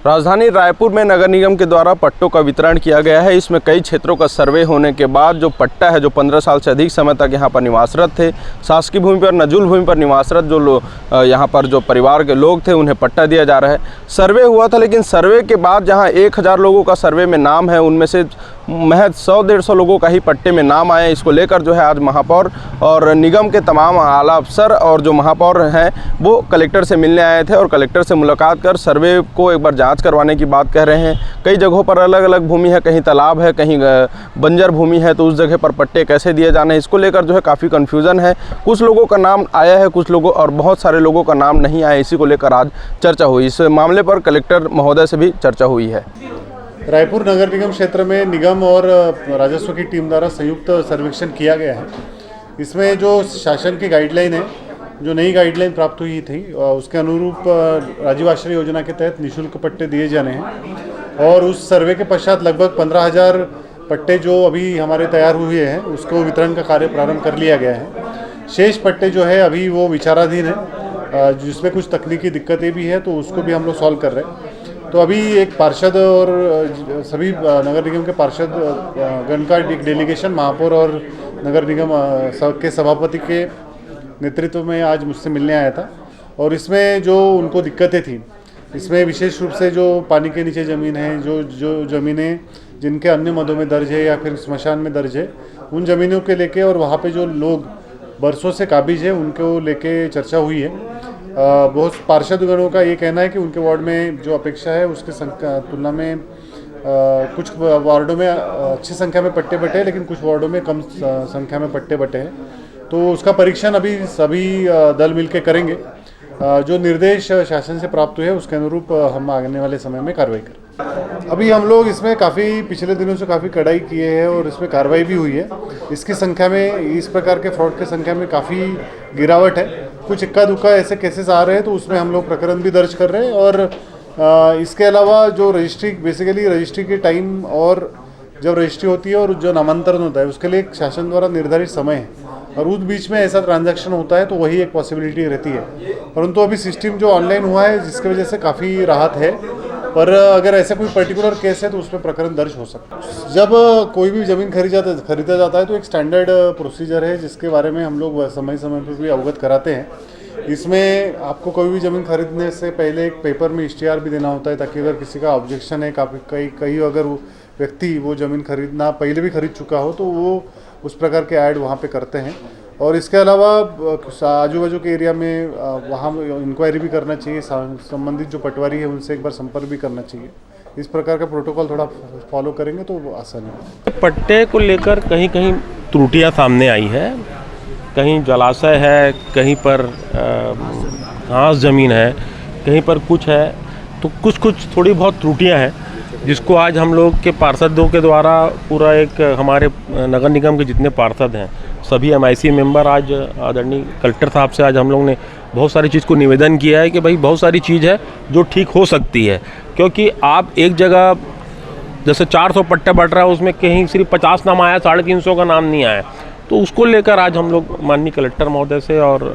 राजधानी रायपुर में नगर निगम के द्वारा पट्टों का वितरण किया गया है। इसमें कई क्षेत्रों का सर्वे होने के बाद जो पट्टा है, जो 15 साल से अधिक समय तक यहाँ पर निवासरत थे, शासकीय भूमि पर, नजुल भूमि पर निवासरत जो लोग यहाँ पर जो परिवार के लोग थे, उन्हें पट्टा दिया जा रहा है। सर्वे हुआ था, लेकिन सर्वे के बाद जहाँ 1000 लोगों का सर्वे में नाम है, उनमें से महज 100-150 लोगों का ही पट्टे में नाम आए। इसको लेकर जो है आज महापौर और निगम के तमाम आला अफसर और जो महापौर हैं वो कलेक्टर से मिलने आए थे और कलेक्टर से मुलाकात कर सर्वे को एक बार जांच करवाने की बात कह रहे हैं। कई जगहों पर अलग अलग भूमि है, कहीं तालाब है, कहीं बंजर भूमि है, तो उस जगह पर पट्टे कैसे दिए जाने हैं, इसको लेकर जो है काफ़ी कन्फ्यूज़न है। कुछ लोगों का नाम आया है, कुछ लोगों और बहुत सारे लोगों का नाम नहीं आया। इसी को लेकर आज चर्चा हुई। इस मामले पर कलेक्टर महोदय से भी चर्चा हुई है। रायपुर नगर निगम क्षेत्र में निगम और राजस्व की टीम द्वारा संयुक्त सर्वेक्षण किया गया है। इसमें जो शासन की गाइडलाइन है, जो नई गाइडलाइन प्राप्त हुई थी, उसके अनुरूप राजीव आश्रय योजना के तहत निःशुल्क पट्टे दिए जाने हैं और उस सर्वे के पश्चात लगभग 15,000 पट्टे जो अभी हमारे तैयार हुए हैं उसको वितरण का कार्य प्रारंभ कर लिया गया है। शेष पट्टे जो है अभी वो विचाराधीन है, जिसमें कुछ तकनीकी दिक्कतें भी है, तो उसको भी हम लोग सॉल्व कर रहे हैं। तो अभी एक पार्षद और सभी नगर निगम के पार्षद गण का डेलीगेशन महापौर और नगर निगम के सभापति के नेतृत्व में आज मुझसे मिलने आया था और इसमें जो उनको दिक्कतें थी, इसमें विशेष रूप से जो पानी के नीचे ज़मीन है, जो ज़मीनें जिनके अन्य मदों में दर्ज है या फिर स्मशान में दर्ज है, उन ज़मीनों के लेके और वहाँ पे जो लोग बरसों से काबिज है उनको लेके चर्चा हुई है। बहुत पार्षदगणों का ये कहना है कि उनके वार्ड में जो अपेक्षा है उसके तुलना में कुछ वार्डों में अच्छी संख्या में पट्टे बटे हैं, लेकिन कुछ वार्डों में कम संख्या में पट्टे बटे हैं। तो उसका परीक्षण अभी सभी दल मिलकर करेंगे। जो निर्देश शासन से प्राप्त हुए उसके अनुरूप हम आने वाले समय में कार्रवाई करें। अभी हम लोग इसमें काफ़ी पिछले दिनों से काफ़ी कड़ाई किए हैं और इसमें कार्रवाई भी हुई है। इसकी संख्या में, इस प्रकार के फ्रॉड की संख्या में काफ़ी गिरावट है। कुछ इक्का दुक्का ऐसे केसेस आ रहे हैं तो उसमें हम लोग प्रकरण भी दर्ज कर रहे हैं और इसके अलावा जो रजिस्ट्री, बेसिकली रजिस्ट्री के टाइम और जब रजिस्ट्री होती है और जो नामांतरण होता है उसके लिए एक शासन द्वारा निर्धारित समय है और उस बीच में ऐसा ट्रांजैक्शन होता है तो वही एक पॉसिबिलिटी रहती है। परंतु अभी सिस्टम जो ऑनलाइन हुआ है जिसकी वजह से काफ़ी राहत है, पर अगर ऐसा कोई पर्टिकुलर केस है तो उसमें प्रकरण दर्ज हो सकता है। जब कोई भी ज़मीन खरीदा जाता है तो एक स्टैंडर्ड प्रोसीजर है जिसके बारे में हम लोग समय समय पर भी अवगत कराते हैं। इसमें आपको कोई भी ज़मीन खरीदने से पहले एक पेपर में इश्तिहार भी देना होता है, ताकि अगर किसी का ऑब्जेक्शन है, कहीं अगर वो व्यक्ति वो ज़मीन खरीदना पहले भी खरीद चुका हो तो वो उस प्रकार के ऐड वहाँ पे करते हैं। और इसके अलावा आजू बाजू के एरिया में वहाँ इंक्वायरी भी करना चाहिए, संबंधित जो पटवारी है उनसे एक बार संपर्क भी करना चाहिए। इस प्रकार का प्रोटोकॉल थोड़ा फॉलो करेंगे तो आसान है। पट्टे को लेकर कहीं कहीं त्रुटियां सामने आई है, कहीं जलाशय है, कहीं पर घास ज़मीन है, कहीं पर कुछ है, तो कुछ थोड़ी बहुत त्रुटियां हैं जिसको आज हम लोग के पार्षदों के द्वारा पूरा एक हमारे नगर निगम के जितने पार्षद हैं सभी MIC मेंबर आज आदरणीय कलेक्टर साहब से आज हम लोग ने बहुत सारी चीज़ को निवेदन किया है कि भाई बहुत सारी चीज़ है जो ठीक हो सकती है, क्योंकि आप एक जगह जैसे 400 पट्टे बट रहा है उसमें कहीं सिर्फ 50 नाम आया, 350 का नाम नहीं आया। तो उसको लेकर आज हम लोग माननीय कलेक्टर महोदय से और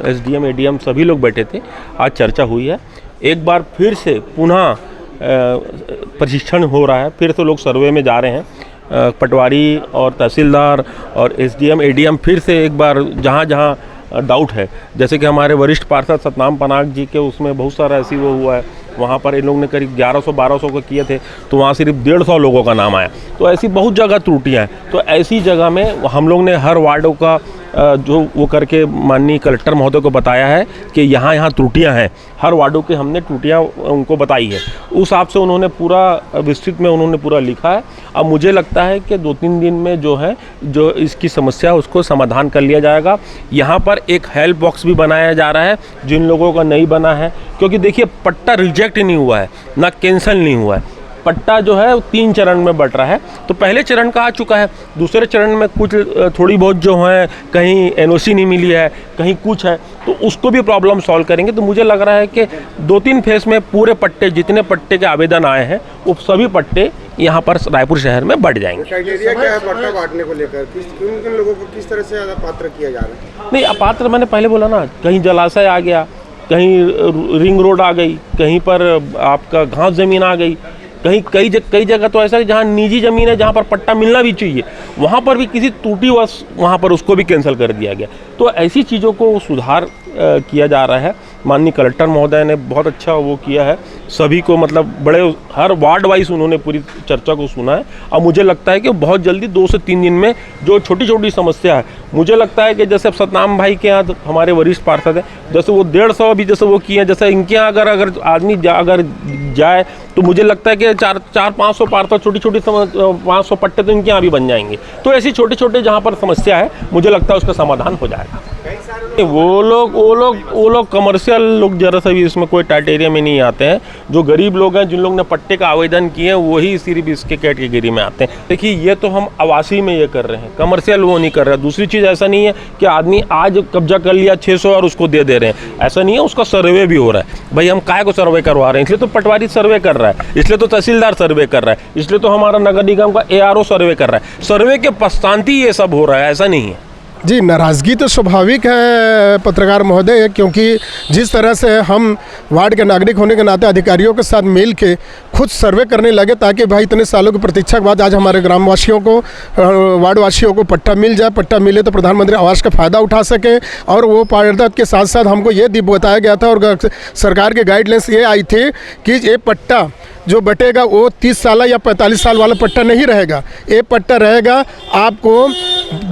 SDM ADM सभी लोग बैठे थे, आज चर्चा हुई है। एक बार फिर से पुनः प्रशिक्षण हो रहा है, फिर से लोग सर्वे में जा रहे हैं। पटवारी और तहसीलदार और SDM ADM फिर से एक बार जहाँ जहाँ डाउट है, जैसे कि हमारे वरिष्ठ पार्षद सतनाम पनाग जी के उसमें बहुत सारा ऐसी वो हुआ है, वहाँ पर इन लोगों ने करीब 1100-1200 को किए थे तो वहाँ सिर्फ 150 लोगों का नाम आया। तो ऐसी बहुत जगह त्रुटियाँ हैं। तो ऐसी जगह में हम लोग ने हर वार्डों का जो वो करके माननीय कलेक्टर महोदय को बताया है कि यहाँ त्रुटियाँ हैं, हर वार्डों के हमने त्रुटियाँ उनको बताई है। उस हिसाब से उन्होंने पूरा विस्तृत में उन्होंने पूरा लिखा है। अब मुझे लगता है कि 2-3 दिन में जो इसकी समस्या है उसको समाधान कर लिया जाएगा। यहाँ पर एक हेल्प बॉक्स भी बनाया जा रहा है जिन लोगों का नहीं बना है, क्योंकि देखिए पट्टा रिजेक्ट नहीं हुआ है, ना कैंसिल नहीं हुआ है। पट्टा जो है 3 चरण में बट रहा है। तो पहले चरण का आ चुका है, दूसरे चरण में कुछ थोड़ी बहुत जो है कहीं NOC नहीं मिली है, कहीं कुछ है, तो उसको भी प्रॉब्लम सॉल्व करेंगे। तो मुझे लग रहा है कि 2-3 फेज में पूरे पट्टे, जितने पट्टे के आवेदन आए हैं वो सभी पट्टे यहाँ पर रायपुर शहर में बढ़ जाएंगे। क्राइटेरिया क्या है पट्टा बांटने को लेकर? किन लोगों को किस तरह से पात्र किया जा रहा है? नहीं, अपात्र मैंने पहले बोला ना, कहीं जलाशय आ गया, कहीं रिंग रोड आ गई, कहीं पर आपका घास ज़मीन आ गई, कई जगह तो ऐसा है जहाँ निजी ज़मीन है, जहाँ पर पट्टा मिलना भी चाहिए, वहाँ पर भी किसी त्रुटिवश वहाँ पर उसको भी कैंसिल कर दिया गया। तो ऐसी चीज़ों को सुधार किया जा रहा है। माननीय कलेक्टर महोदय ने बहुत अच्छा वो किया है, सभी को मतलब बड़े हर वार्ड वाइज उन्होंने पूरी चर्चा को सुना है। और मुझे लगता है कि बहुत जल्दी 2 से 3 दिन में जो छोटी छोटी समस्या है, मुझे लगता है कि जैसे सतनाम भाई के यहाँ हमारे वरिष्ठ पार्षद हैं, जैसे वो 150 अभी जैसे वो किए हैं, जैसे इनके यहाँ अगर आदमी अगर जाए तो मुझे लगता है कि 400-500 पार्षद छोटी छोटी 500 पट्टे तो इनके यहाँ भी बन जाएंगे। तो ऐसी छोटे छोटे जहाँ पर समस्या है, मुझे लगता है उसका समाधान हो जाएगा। वो लोग कमर्शियल लोग जरा सा भी इसमें कोई क्राइटेरिया में नहीं आते हैं। जो गरीब लोग हैं, जिन लोगों ने पट्टे का आवेदन किए हैं, वही सिर्फ इसके कैटेगरी में आते हैं। देखिए, ये तो हम आवासीय में ये कर रहे हैं, कमर्शियल वो नहीं कर रहे हैं। दूसरी चीज़ ऐसा नहीं है कि आदमी आज कब्जा कर लिया 600 और उसको दे रहे हैं, ऐसा नहीं है। उसका सर्वे भी हो रहा है। भाई हम काहे को सर्वे करवा रहे हैं? इसलिए तो पटवारी सर्वे कर रहा है, इसलिए तो तहसीलदार सर्वे कर रहा है, इसलिए तो हमारा नगर निगम का ARO सर्वे कर रहा है। सर्वे के पश्चात ही ये सब हो रहा है, ऐसा नहीं है। जी, नाराज़गी तो स्वाभाविक है पत्रकार महोदय, क्योंकि जिस तरह से हम वार्ड के नागरिक होने के नाते अधिकारियों के साथ मिल के खुद सर्वे करने लगे, ताकि भाई इतने सालों की प्रतीक्षा के बाद आज हमारे ग्रामवासियों को, वार्ड वासियों को पट्टा मिल जाए। पट्टा मिले तो प्रधानमंत्री आवास का फ़ायदा उठा सकें। और वो पारदर्शिता के साथ साथ हमको ये भी बताया गया था, और सरकार के गाइडलाइंस ये आई थी कि ये पट्टा जो बटेगा वो 30 साल या 45 साल वाला पट्टा नहीं रहेगा। ये पट्टा रहेगा आपको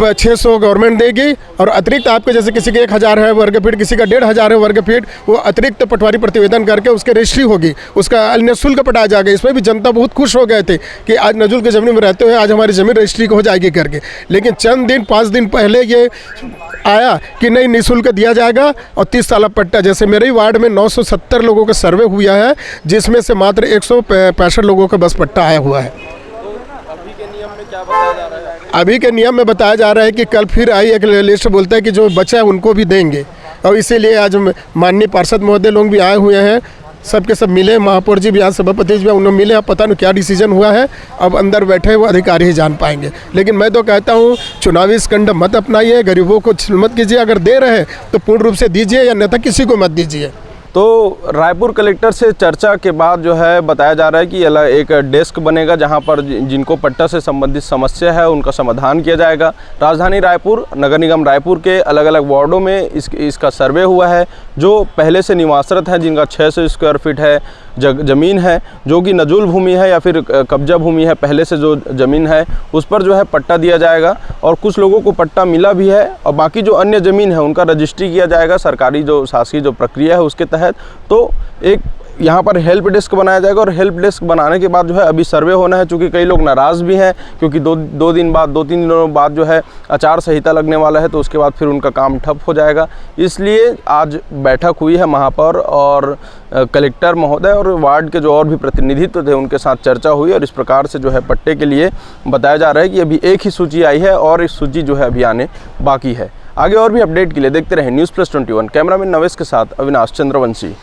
600 गवर्नमेंट देगी, और अतिरिक्त आपके जैसे किसी के 1000 है वर्ग फीट, किसी का 1500 है वर्ग फीट, वो अतिरिक्त पटवारी प्रतिवेदन करके उसके रजिस्ट्री होगी, उसका निःशुल्क पटाया जाएगा। इसमें भी जनता बहुत खुश हो गए थे कि आज नजुल की ज़मीन में रहते हुए आज हमारी ज़मीन रजिस्ट्री हो जाएगी करके। लेकिन चंद दिन 5 दिन पहले ये आया कि नहीं, निःशुल्क दिया जाएगा और 30 साल पट्टा। जैसे मेरे ही वार्ड में 970 लोगों का सर्वे हुआ है, जिसमें से मात्र 165 लोगों का बस पट्टा आया हुआ है। अभी के नियम में बताया जा रहा है कि कल फिर आई एक लिस्ट, बोलता है कि जो बचा है उनको भी देंगे। और इसीलिए आज माननीय पार्षद महोदय लोग भी आए हुए हैं, सबके सब मिले, महापौर जी भी आज सभापति जी भी उन्होंने मिले। अब पता नहीं क्या डिसीजन हुआ है, अब अंदर बैठे वो अधिकारी ही जान पाएंगे। लेकिन मैं तो कहता हूँ चुनावी स्कंद मत अपनाइए, गरीबों को छल मत कीजिए। अगर दे रहे हैं तो पूर्ण रूप से दीजिए, या नहीं तो किसी को मत दीजिए। तो रायपुर कलेक्टर से चर्चा के बाद जो है बताया जा रहा है कि एक डेस्क बनेगा, जहां पर जिनको पट्टा से संबंधित समस्या है उनका समाधान किया जाएगा। राजधानी रायपुर, नगर निगम रायपुर के अलग अलग वार्डों में इसका सर्वे हुआ है। जो पहले से निवासरत हैं, जिनका 600 स्क्वायर फीट है ज़मीन है, जो कि नजूल भूमि है या फिर कब्जा भूमि है, पहले से जो ज़मीन है उस पर जो है पट्टा दिया जाएगा। और कुछ लोगों को पट्टा मिला भी है, और बाकी जो अन्य ज़मीन है उनका रजिस्ट्री किया जाएगा सरकारी जो शासकीय जो प्रक्रिया है उसके तहत। तो एक यहाँ पर हेल्प डेस्क बनाया जाएगा, और हेल्प डेस्क बनाने के बाद जो है अभी सर्वे होना है। चूँकि कई लोग नाराज़ भी हैं, क्योंकि दो तीन दिनों बाद जो है आचार संहिता लगने वाला है, तो उसके बाद फिर उनका काम ठप हो जाएगा। इसलिए आज बैठक हुई है, महापौर और कलेक्टर महोदय और वार्ड के जो और भी प्रतिनिधित्व थे उनके साथ चर्चा हुई। और इस प्रकार से जो है पट्टे के लिए बताया जा रहा है कि अभी एक ही सूची आई है, और इस सूची जो है अभी आने बाकी है। आगे और भी अपडेट के लिए देखते रहें न्यूज़ प्लस 21। कैमरामैन नवेश के साथ अविनाश चंद्रवंशी।